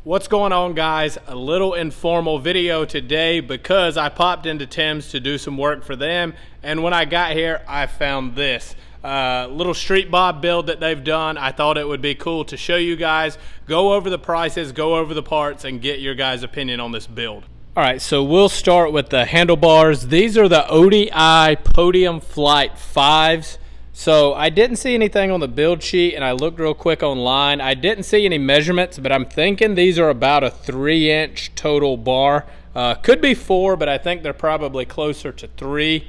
What's going on, guys? A little informal video today because I popped into Timms to do some work for them, and when I got here I found this little Street Bob build that they've done. I thought it would be cool to show you guys, go over the prices, go over the parts, and get your guys' opinion on this build. Alright, so we'll start with the handlebars. These are the ODI Podium Flight 5s. So I didn't see anything on the build sheet, and I looked real quick online. I didn't see any measurements, but I'm thinking these are about a 3-inch total bar. Could be 4, but I think they're probably closer to 3.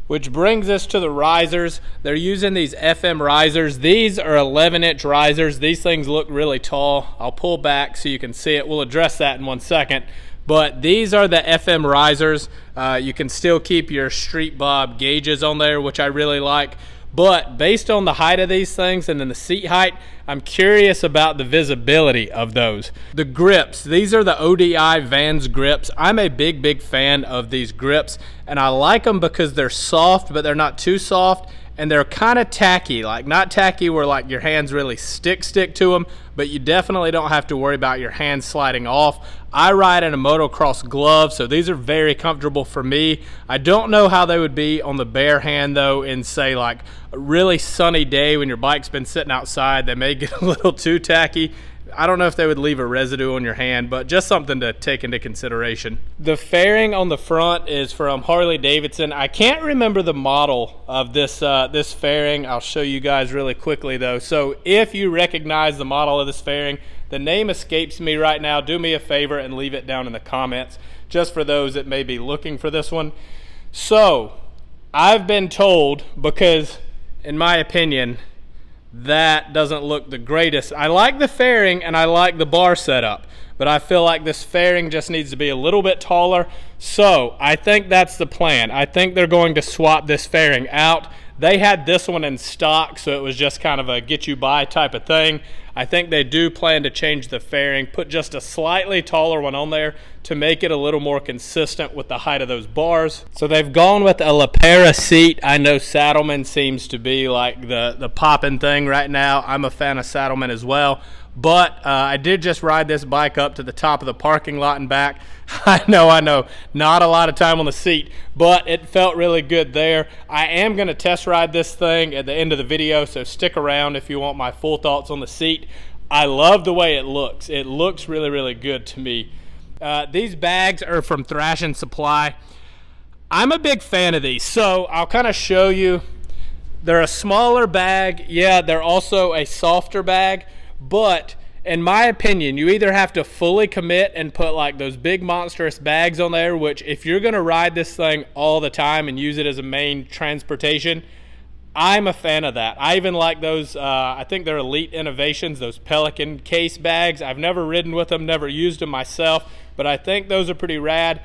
Which brings us to the risers. They're using these FM risers. These are 11-inch risers. These things look really tall. I'll pull back so you can see it. We'll address that in one second. But these are the FM risers. You can still keep your Street Bob gauges on there, which I really like. But based on the height of these things and then the seat height, I'm curious about the visibility of those. The grips, these are the ODI Vans grips. I'm a big fan of these grips, and I like them because they're soft, but they're not too soft, and they're kind of tacky. Like, not tacky where like your hands really stick to them, but you definitely don't have to worry about your hands sliding off. I ride in a motocross glove, so these are very comfortable for me. I don't know how they would be on the bare hand though, in say like a really sunny day when your bike's been sitting outside. They may get a little too tacky. I don't know if they would leave a residue on your hand, but just something to take into consideration. The fairing on the front is from Harley Davidson. I can't remember the model of this this fairing. I'll show you guys really quickly though. So if you recognize the model of this fairing, the name escapes me right now. Do me a favor and leave it down in the comments, just for those that may be looking for this one. So I've been told, because in my opinion, that doesn't look the greatest. I like the fairing and I like the bar setup, but I feel like this fairing just needs to be a little bit taller. So I think that's the plan. I think they're going to swap this fairing out. They had this one in stock, so it was just kind of a get you by type of thing. I think they do plan to change the fairing, put just a slightly taller one on there to make it a little more consistent with the height of those bars. So they've gone with a Lapera seat. I know Saddleman seems to be like the poppin' thing right now. I'm a fan of Saddleman as well. But I did just ride this bike up to the top of the parking lot and back. I know, not a lot of time on the seat, but it felt really good there. I am going to test ride this thing at the end of the video, so stick around if you want my full thoughts on the seat. I love the way it looks. It looks really good to me. These bags are from Thrash and Supply. I'm a big fan of these, so I'll kind of show you. They're a smaller bag. Yeah, they're also a softer bag. But in my opinion, you either have to fully commit and put like those big monstrous bags on there, which if you're going to ride this thing all the time and use it as a main transportation, I'm a fan of that. I even like those, I think they're Elite Innovations, those Pelican case bags. I've never ridden with them, never used them myself, but I think those are pretty rad.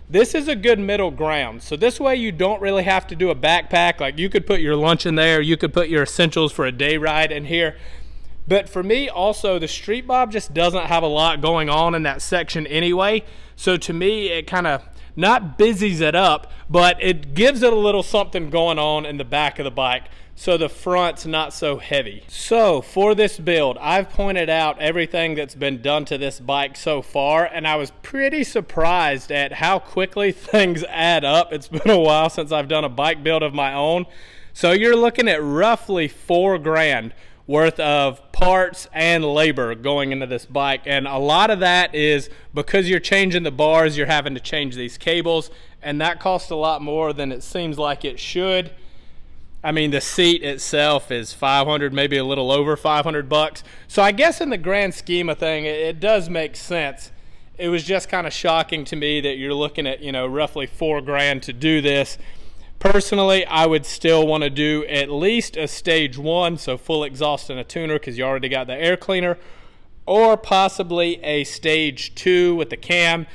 This is a good middle ground. So this way you don't really have to do a backpack. Like, you could put your lunch in there, you could put your essentials for a day ride in here. But for me also, the Street Bob just doesn't have a lot going on in that section anyway. So to me, it kind of not busies it up, but it gives it a little something going on in the back of the bike, so the front's not so heavy. So for this build, I've pointed out everything that's been done to this bike so far, and I was pretty surprised at how quickly things add up. It's been a while since I've done a bike build of my own. So you're looking at roughly $4 grand worth of parts and labor going into this bike, and a lot of that is because you're changing the bars, you're having to change these cables, and that costs a lot more than it seems like it should. I mean, the seat itself is $500, maybe a little over $500. So I guess in the grand scheme of thing, it does make sense. It was just kind of shocking to me that you're looking at, you know, roughly $4 grand to do this. Personally, I would still want to do at least a stage 1, so full exhaust and a tuner, because you already got the air cleaner, or possibly a stage 2 with the cam.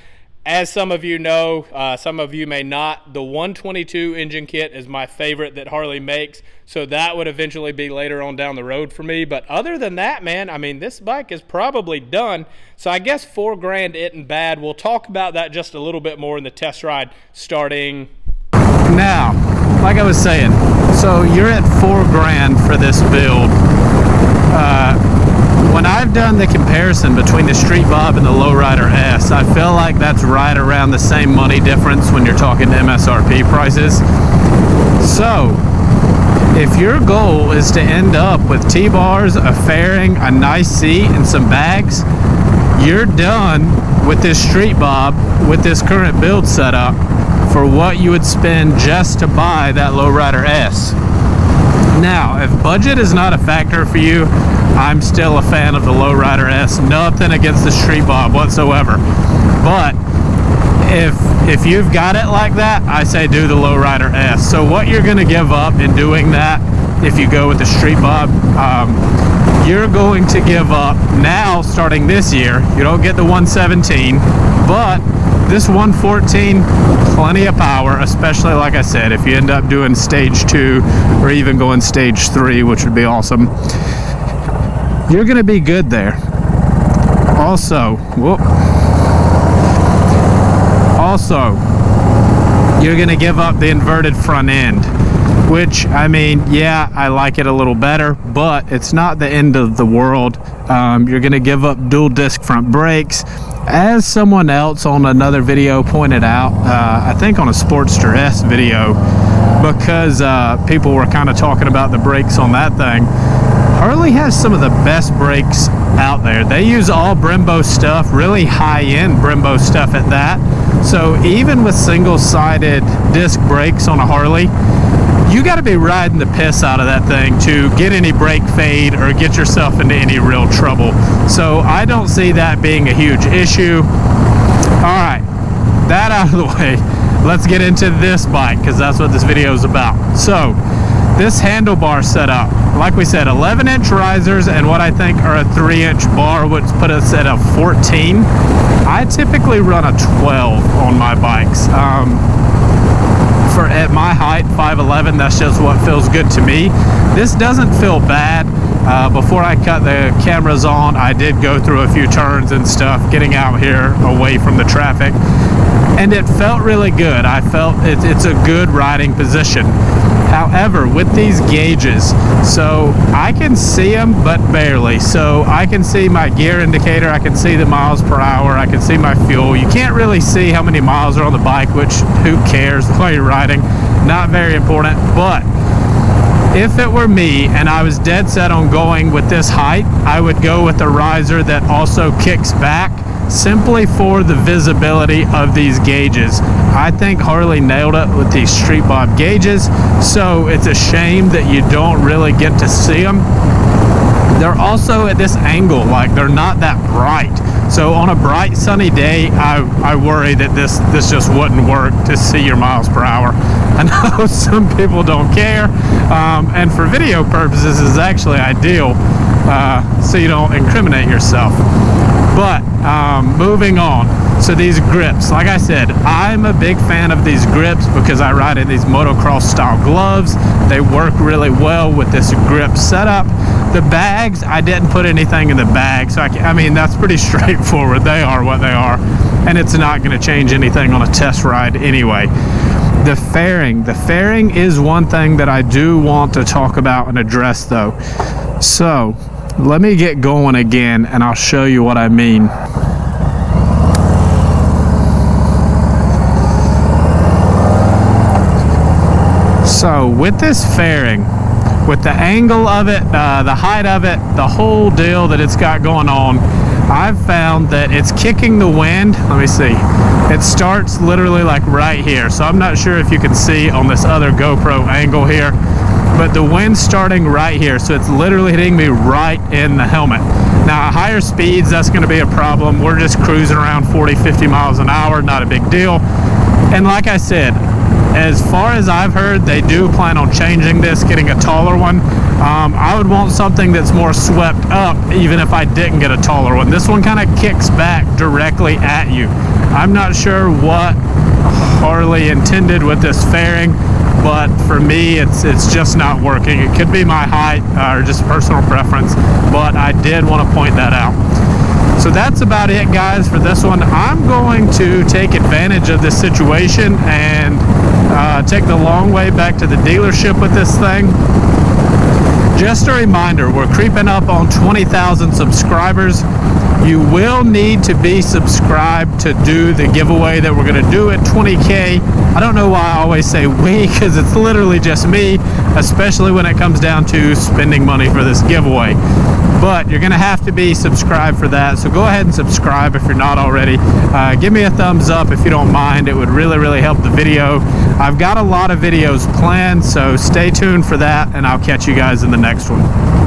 As some of you know, some of you may not, the 122 engine kit is my favorite that Harley makes, so that would eventually be later on down the road for me. But other than that, man, I mean, this bike is probably done. So I guess $4 grand isn't bad. We'll talk about that just a little bit more in the test ride starting now. Like I was saying, so you're at $4 grand for this build. When when I've done the comparison between the Street Bob and the Lowrider S, I feel like that's right around the same money difference when you're talking MSRP prices. So if your goal is to end up with T-bars, a fairing, a nice seat, and some bags, you're done with this Street Bob with this current build setup for what you would spend just to buy that Lowrider S. Now, if budget is not a factor for you, I'm still a fan of the Lowrider S. Nothing against the Street Bob whatsoever. But if you've got it like that, I say do the Lowrider S. So what you're going to give up in doing that, if you go with the Street Bob, you're going to give up now, starting this year. You don't get the 117, but this 114, plenty of power, especially like I said, if you end up doing stage 2 or even going stage 3, which would be awesome. You're going to be good there. Also, you're going to give up the inverted front end, which, I mean, yeah, I like it a little better, but it's not the end of the world. You're going to give up dual disc front brakes. As someone else on another video pointed out, I think on a Sportster S video, because people were kind of talking about the brakes on that thing, Harley has some of the best brakes out there. They use all Brembo stuff, really high-end Brembo stuff at that. So even with single-sided disc brakes on a Harley, you got to be riding the piss out of that thing to get any brake fade or get yourself into any real trouble. So I don't see that being a huge issue. All right, that out of the way, let's get into this bike, because that's what this video is about. So this handlebar setup, like we said, 11-inch risers and what I think are a 3-inch bar, which put us at a 14. I typically run a 12 on my bikes. At my height, 5'11", that's just what feels good to me. This doesn't feel bad. Before I cut the cameras on, I did go through a few turns and stuff, getting out here away from the traffic, and it felt really good. I felt it's a good riding position. However, with these gauges, so I can see them, but barely. So I can see my gear indicator, I can see the miles per hour, I can see my fuel. You can't really see how many miles are on the bike, which who cares while you're riding? Not very important. But if it were me and I was dead set on going with this height, I would go with a riser that also kicks back, simply for the visibility of these gauges. I think Harley nailed it with these Street Bob gauges, so it's a shame that you don't really get to see them. They're also at this angle, like they're not that bright. So on a bright sunny day, I worry that this just wouldn't work to see your miles per hour. I know some people don't care, and for video purposes is actually ideal, so you don't incriminate yourself. But moving on, so these grips, like I said, I'm a big fan of these grips because I ride in these motocross style gloves. They work really well with this grip setup. The bags, I didn't put anything in the bag, so I mean, that's pretty straightforward. They are what they are, and it's not going to change anything on a test ride anyway. The fairing is one thing that I do want to talk about and address though. So let me get going again and I'll show you what I mean. So with this fairing, with the angle of it, the height of it, the whole deal that it's got going on, I've found that it's kicking the wind. Let me see. It starts literally like right here. So I'm not sure if you can see on this other GoPro angle here, but the wind's starting right here. So it's literally hitting me right in the helmet. Now, at higher speeds, that's going to be a problem. We're just cruising around 40, 50 miles an hour, not a big deal. And like I said, as far as I've heard, they do plan on changing this, getting a taller one. I would want something that's more swept up, even if I didn't get a taller one. This one kind of kicks back directly at you. I'm not sure what Harley intended with this fairing, but for me, it's just not working. It could be my height or just personal preference, but I did want to point that out. So that's about it, guys, for this one. I'm going to take advantage of this situation and take the long way back to the dealership with this thing. Just a reminder, we're creeping up on 20,000 subscribers. You will need to be subscribed to do the giveaway that we're going to do at 20K. I don't know why I always say we, because it's literally just me, especially when it comes down to spending money for this giveaway. But you're going to have to be subscribed for that, so go ahead and subscribe if you're not already. Give me a thumbs up if you don't mind. It would really help the video. I've got a lot of videos planned, so stay tuned for that, and I'll catch you guys in the next one.